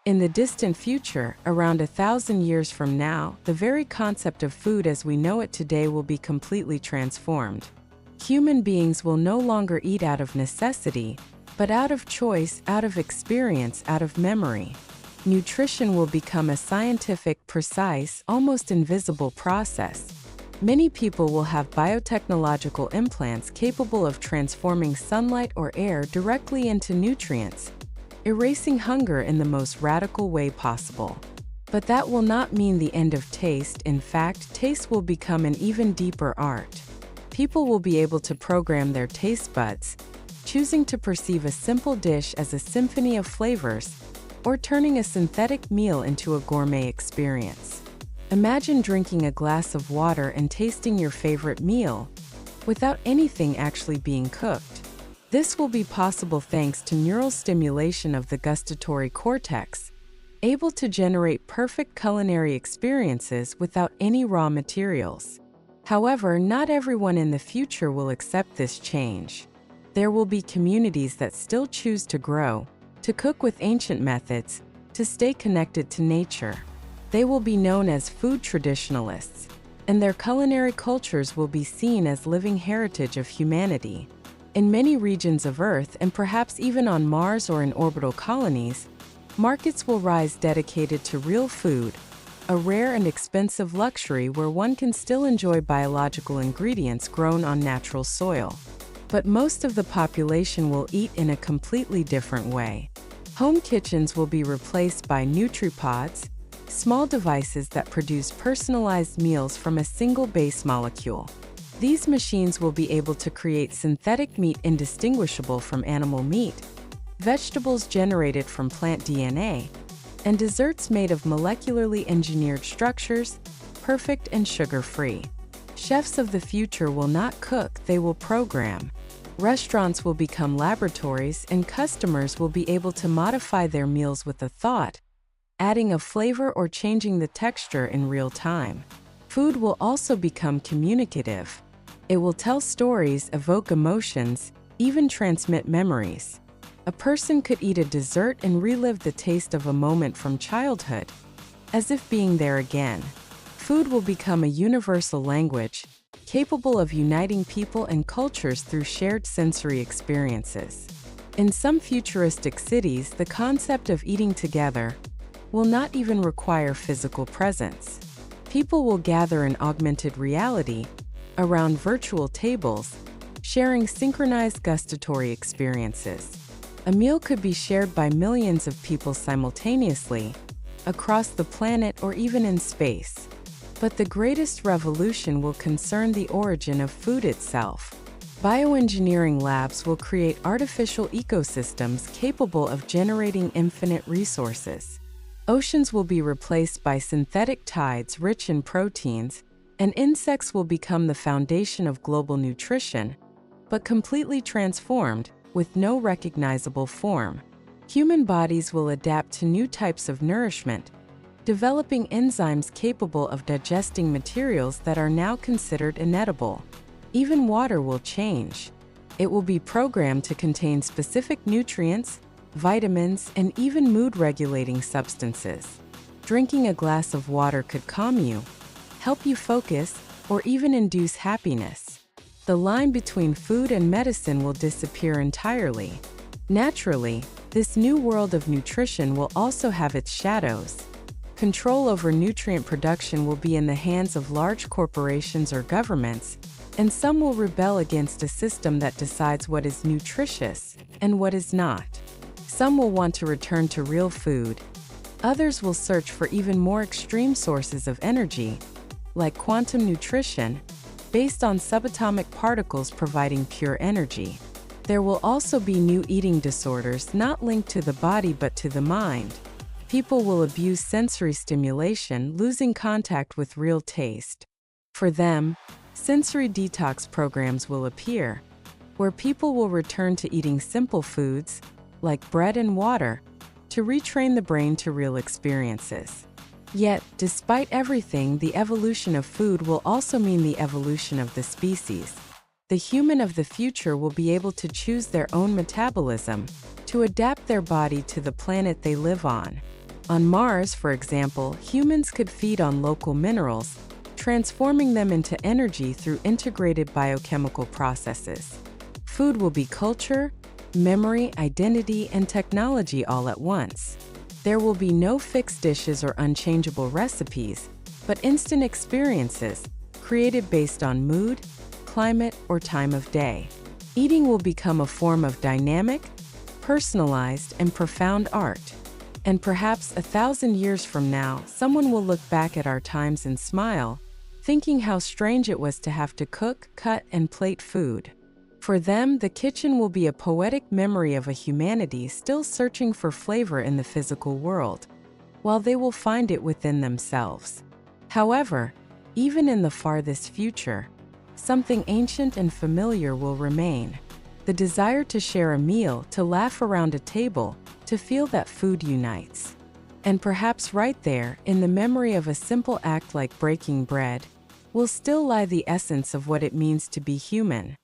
In the distant future, around 1,000 years from now, the very concept of food as we know it today will be completely transformed. Human beings will no longer eat out of necessity, but out of choice, out of experience, out of memory. Nutrition will become a scientific, precise, almost invisible process. Many people will have biotechnological implants capable of transforming sunlight or air directly into nutrients, erasing hunger in the most radical way possible. But that will not mean the end of taste. In fact, taste will become an even deeper art. People will be able to program their taste buds, choosing to perceive a simple dish as a symphony of flavors, or turning a synthetic meal into a gourmet experience. Imagine drinking a glass of water and tasting your favorite meal, without anything actually being cooked. This will be possible thanks to neural stimulation of the gustatory cortex, able to generate perfect culinary experiences without any raw materials. However, not everyone in the future will accept this change. There will be communities that still choose to grow, to cook with ancient methods, to stay connected to nature. They will be known as food traditionalists, and their culinary cultures will be seen as living heritage of humanity. In many regions of Earth, and perhaps even on Mars or in orbital colonies, markets will rise dedicated to real food, a rare and expensive luxury where one can still enjoy biological ingredients grown on natural soil. But most of the population will eat in a completely different way. Home kitchens will be replaced by NutriPods, small devices that produce personalized meals from a single base molecule. These machines will be able to create synthetic meat indistinguishable from animal meat, vegetables generated from plant DNA, and desserts made of molecularly engineered structures, perfect and sugar-free. Chefs of the future will not cook, they will program. Restaurants will become laboratories, and customers will be able to modify their meals with a thought, adding a flavor or changing the texture in real time. Food will also become communicative. It will tell stories, evoke emotions, even transmit memories. A person could eat a dessert and relive the taste of a moment from childhood, as if being there again. Food will become a universal language, capable of uniting people and cultures through shared sensory experiences. In some futuristic cities, the concept of eating together will not even require physical presence. People will gather in augmented reality, around virtual tables, sharing synchronized gustatory experiences. A meal could be shared by millions of people simultaneously, across the planet or even in space. But the greatest revolution will concern the origin of food itself. Bioengineering labs will create artificial ecosystems capable of generating infinite resources. Oceans will be replaced by synthetic tides rich in proteins, and insects will become the foundation of global nutrition, but completely transformed, with no recognizable form. Human bodies will adapt to new types of nourishment, developing enzymes capable of digesting materials that are now considered inedible. Even water will change. It will be programmed to contain specific nutrients, vitamins, and even mood-regulating substances. Drinking a glass of water could calm you, help you focus, or even induce happiness. The line between food and medicine will disappear entirely. Naturally, this new world of nutrition will also have its shadows. Control over nutrient production will be in the hands of large corporations or governments, and some will rebel against a system that decides what is nutritious and what is not. Some will want to return to real food. Others will search for even more extreme sources of energy, like quantum nutrition, based on subatomic particles providing pure energy. There will also be new eating disorders not linked to the body but to the mind. People will abuse sensory stimulation, losing contact with real taste. For them, sensory detox programs will appear, where people will return to eating simple foods, like bread and water, to retrain the brain to real experiences. Yet, despite everything, the evolution of food will also mean the evolution of the species. The human of the future will be able to choose their own metabolism, to adapt their body to the planet they live on. On Mars, for example, humans could feed on local minerals, transforming them into energy through integrated biochemical processes. Food will be culture, memory, identity, and technology all at once. There will be no fixed dishes or unchangeable recipes, but instant experiences, created based on mood, climate, or time of day. Eating will become a form of dynamic, personalized, and profound art. And perhaps 1,000 years from now, someone will look back at our times and smile, thinking how strange it was to have to cook, cut, and plate food. For them, the kitchen will be a poetic memory of a humanity still searching for flavor in the physical world, while they will find it within themselves. However, even in the farthest future, something ancient and familiar will remain: the desire to share a meal, to laugh around a table, to feel that food unites. And perhaps right there, in the memory of a simple act like breaking bread, will still lie the essence of what it means to be human.